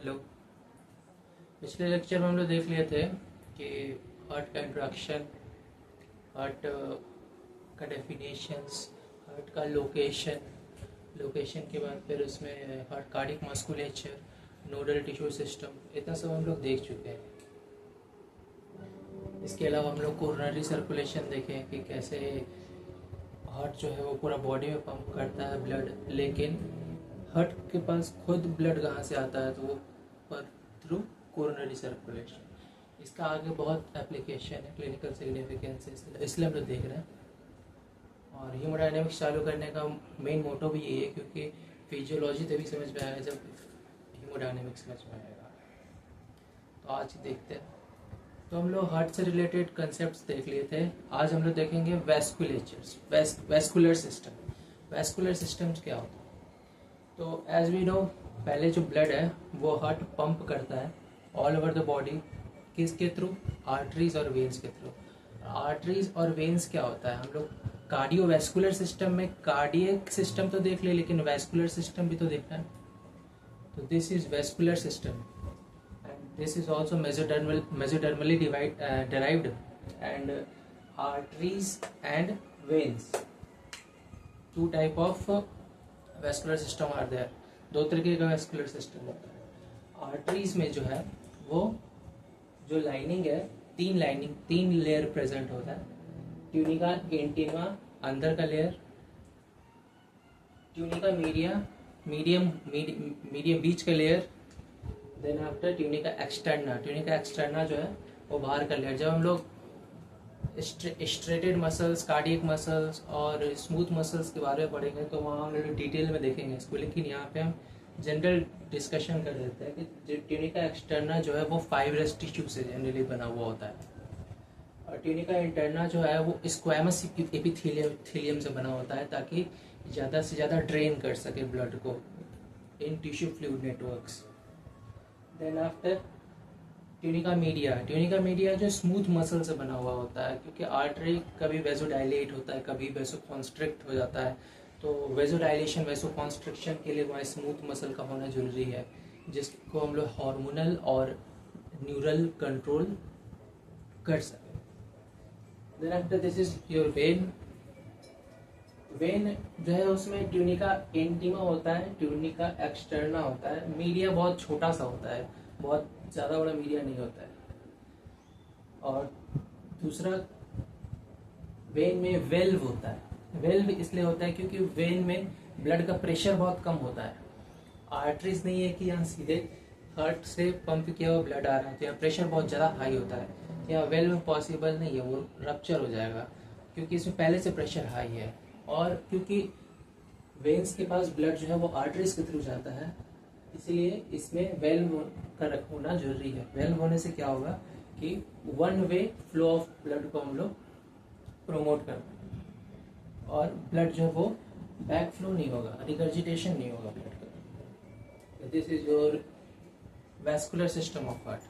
Hello. पिछले lecture में हम लोग देख लिए थे कि हार्ट का इंट्रोडक्शन, हार्ट का डेफिनेशंस, हार्ट का लोकेशन के बाद फिर उसमें heart cardiac musculature, nodal tissue system, इतना सब हम लोग देख चुके हैं। इसके अलावा हम लोग कोरोनरी सर्कुलेशन देखें कि कैसे हार्ट जो है वो पूरा बॉडी में पंप करता है ब्लड, लेकिन हार्ट के पास खुद ब्लड कहाँ से आता है, तो वो पर थ्रू कोरोनरी सर्कुलेशन। इसका आगे बहुत एप्लीकेशन है, क्लिनिकल सिग्निफिकेंस, इसलिए हम लोग देख रहे हैं। और हीमोडायनेमिक्स चालू करने का मेन मोटो भी यही है, क्योंकि फिजियोलॉजी तभी समझ में आएगा जब हीमोडायनेमिक्स समझ में आएगा। तो आज देखते हैं। तो हम लोग हार्ट से रिलेटेड कंसेप्ट्स देख लिए थे। आज हम लोग देखेंगे वैस्कुलेचर्स, वैस्कुलर सिस्टम। वैस्कुलर सिस्टम्स क्या होता है? तो एज वी नो, पहले जो ब्लड है वो हार्ट पंप करता है ऑल ओवर द बॉडी। किसके थ्रू? आर्टरीज और वेन्स के थ्रू। आर्टरीज और वेन्स क्या होता है? हम लोग कार्डियोवैस्कुलर सिस्टम में कार्डियक सिस्टम तो देख ले, लेकिन वैस्कुलर सिस्टम भी तो देखना है। तो this is vascular system and this is also mesodermally derived, and arteries and veins, two type of vascular system are there। दो तरीके का vascular system होता है। आर्टरीज में जो है वो जो लाइनिंग है, तीन लेयर प्रेजेंट होता है। ट्यूनिका इंटीमा अंदर का लेयर, ट्यूनिका मीडियम बीच का layer, then after tunica externa जो है वो बाहर का लेयर। जब हम लोग स्ट्रेटेड मसल्स, कार्डियक मसल्स और स्मूथ मसल्स के बारे में पढ़ेंगे तो वहाँ हम लोग डिटेल में देखेंगे इसको, लेकिन यहाँ पे हम जनरल डिस्कशन कर देते हैं कि ट्यूनिका एक्सटर्ना जो है वो फाइब्रस टिश्यू से जनरली बना हुआ होता है, और ट्यूनिका इंटरना जो है वो स्क्वैमस एपिथेलियम से बना होता है, ताकि ज़्यादा से ज़्यादा ड्रेन कर सके ब्लड को in tissue fluid networks. Then after tunica media जो स्मूथ मसल से बना हुआ होता है, क्योंकि आर्टरी कभी वेसोडाइलेट होता है, कभी वेसोकॉन्स्ट्रिक्ट हो जाता है। तो वेसोडाइलेशन, वेसोकॉन्स्ट्रिक्शन के लिए वहाँ स्मूथ मसल का होना जरूरी है, जिसको हम लोग हार्मोनल और न्यूरल कंट्रोल कर सकें। Then after this is your vein जो है उसमें ट्यूनिका इंटीमा होता है, ट्यूनिका एक्सटर्ना होता है। मीडिया बहुत छोटा सा होता है, बहुत ज़्यादा बड़ा मीडिया नहीं होता है। और दूसरा, वेन में वेल्व होता है। वेल्व इसलिए होता है क्योंकि वेन में ब्लड का प्रेशर बहुत कम होता है। आर्टरीज नहीं है कि यहाँ सीधे हार्ट से पंप किया हुआ ब्लड आ रहा है, तो यहाँ प्रेशर बहुत ज़्यादा हाई होता है। यहाँ वेल्व पॉसिबल नहीं है, वो रप्चर हो जाएगा, क्योंकि इसमें पहले से प्रेशर हाई है। और क्योंकि वेन्स के पास ब्लड जो है वो आर्टरीज के थ्रू जाता है, इसलिए इसमें वेल्व का होना जरूरी है। वेल्व होने से क्या होगा कि one way flow of blood को हम लोग प्रमोट करते हैं, और ब्लड जो है वो बैक फ्लो नहीं होगा, रिगर्जिटेशन नहीं होगा ब्लड का। This is your vascular system of heart.